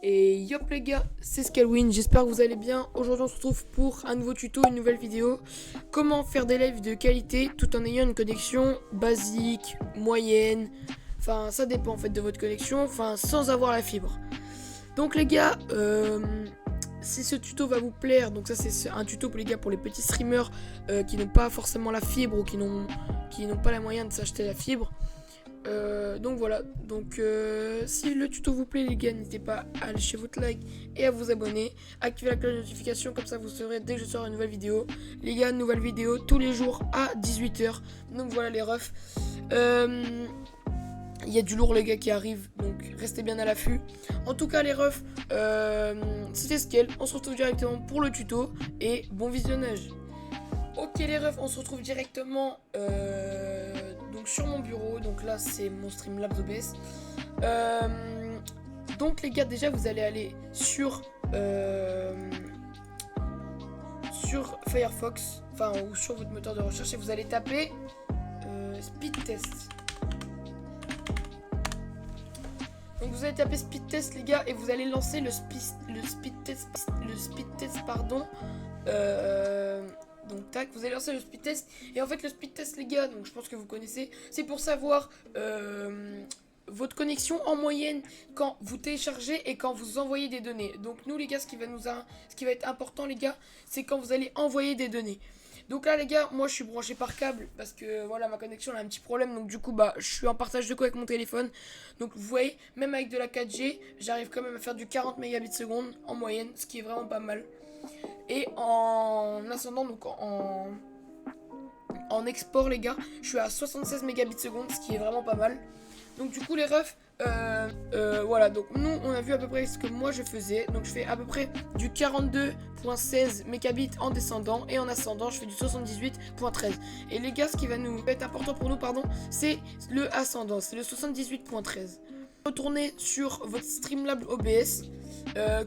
Et yop les gars, c'est Scalwin, j'espère que vous allez bien. Aujourd'hui on se retrouve pour un nouveau tuto, une nouvelle vidéo. Comment faire des lives de qualité tout en ayant une connexion basique, moyenne. Enfin ça dépend en fait de votre connexion, enfin sans avoir la fibre. Donc les gars, si ce tuto va vous plaire, donc ça c'est un tuto pour les gars, pour les petits streamers qui n'ont pas forcément la fibre ou qui n'ont pas les moyens de s'acheter la fibre. Donc voilà, donc si le tuto vous plaît les gars, n'hésitez pas à lâcher votre like et à vous abonner, activez la cloche de notification, comme ça vous saurez dès que je sors une nouvelle vidéo. Les gars, nouvelle vidéo tous les jours à 18h, donc voilà les refs. Il y a du lourd les gars qui arrive, donc restez bien à l'affût. En tout cas les refs, c'était Scale, on se retrouve directement pour le tuto et bon visionnage. Ok les refs, on se retrouve directement donc sur mon bureau. Donc là c'est mon Streamlabs OBS. Donc les gars, déjà vous allez aller sur Firefox, enfin ou sur votre moteur de recherche, et vous allez taper speed test. Donc vous allez taper speed test les gars et vous allez lancer le speed test pardon. Donc tac, vous allez lancer le speed test. Et en fait le speed test les gars, donc je pense que vous connaissez, c'est pour savoir votre connexion en moyenne quand vous téléchargez et quand vous envoyez des données. Donc nous les gars, ce qui va être important les gars, c'est quand vous allez envoyer des données. Donc là les gars, moi je suis branché par câble parce que voilà, ma connexion elle a un petit problème. Donc du coup bah je suis en partage de co avec mon téléphone. Donc vous voyez, même avec de la 4G, j'arrive quand même à faire du 40 mégabits seconde en moyenne, ce qui est vraiment pas mal. Et en ascendant, donc en export les gars, je suis à 76 mégabits seconde, ce qui est vraiment pas mal. Donc du coup les refs, voilà, donc nous on a vu à peu près ce que moi je faisais. Donc je fais à peu près du 42.16 mégabits en descendant, et en ascendant je fais du 78.13. Et les gars, ce qui va nous être important pour nous, pardon, c'est le ascendant, c'est le 78.13. Retournez sur votre Streamlabs OBS,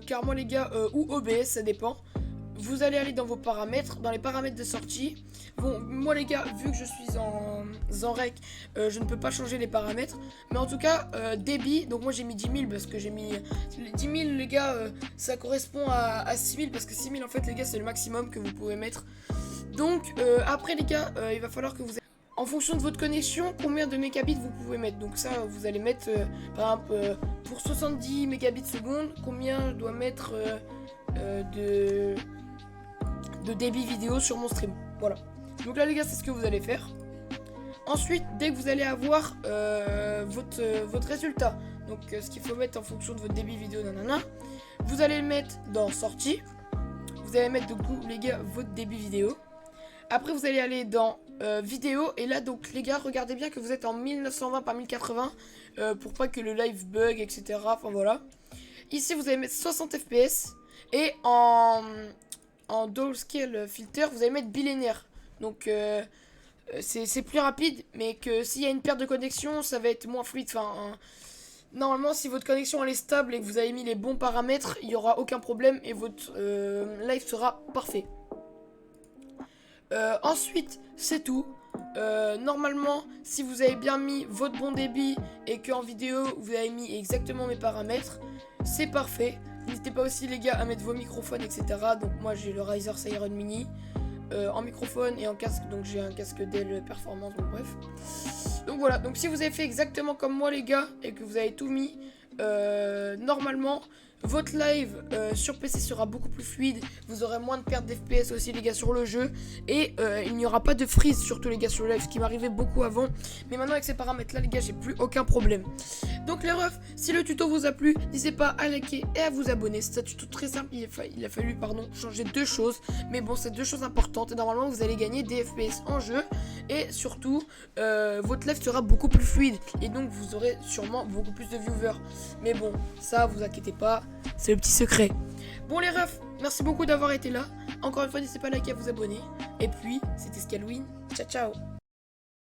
car moi les gars, ou OBS ça dépend. Vous allez aller dans vos paramètres, dans les paramètres de sortie. Bon, moi les gars, vu que je suis en rec, je ne peux pas changer les paramètres. Mais en tout cas, débit, donc moi j'ai mis 10 000 parce que j'ai mis 10 000 les gars, ça correspond à 6 000 parce que 6 000 en fait les gars c'est le maximum que vous pouvez mettre. Donc après les gars, il va falloir que vous... En fonction de votre connexion, combien de mégabits vous pouvez mettre. Donc ça, vous allez mettre, par exemple, pour 70 mégabits seconde, combien je dois mettre de débit vidéo sur mon stream. Voilà. Donc là les gars, c'est ce que vous allez faire. Ensuite, dès que vous allez avoir votre résultat, donc ce qu'il faut mettre en fonction de votre débit vidéo, nanana, vous allez le mettre dans sortie. Vous allez mettre du coup les gars votre débit vidéo. Après vous allez aller dans vidéo, et là donc les gars, regardez bien que vous êtes en 1920 par 1080 pour pas que le live bug, etc. Enfin voilà. Ici vous allez mettre 60 fps, et en dual scale filter vous allez mettre bilinéaire. Donc c'est plus rapide, mais que s'il y a une perte de connexion ça va être moins fluide. Enfin normalement si votre connexion elle est stable et que vous avez mis les bons paramètres, il n'y aura aucun problème et votre live sera parfait. Ensuite c'est tout. Normalement si vous avez bien mis votre bon débit et qu'en vidéo vous avez mis exactement mes paramètres, c'est parfait. N'hésitez pas aussi les gars à mettre vos microphones, etc. Donc moi j'ai le Razer Seiren Mini en microphone et en casque, donc j'ai un casque Dell Performance, donc bref. Donc voilà, donc si vous avez fait exactement comme moi les gars et que vous avez tout mis, normalement votre live sur PC sera beaucoup plus fluide. Vous aurez moins de perte d'FPS aussi les gars sur le jeu. Et il n'y aura pas de freeze surtout les gars sur le live, ce qui m'arrivait beaucoup avant. Mais maintenant avec ces paramètres là les gars, j'ai plus aucun problème. Donc les refs, si le tuto vous a plu, n'hésitez pas à liker et à vous abonner. C'est un tuto très simple, il a fallu changer deux choses. Mais bon, c'est deux choses importantes. Et normalement vous allez gagner des FPS en jeu. Et surtout votre live sera beaucoup plus fluide. Et donc vous aurez sûrement beaucoup plus de viewers. Mais bon, ça vous inquiétez pas, c'est le petit secret. Bon les refs, merci beaucoup d'avoir été là. Encore une fois, n'hésitez pas à liker et à vous abonner. Et puis, c'était Scalwin. Ciao ciao.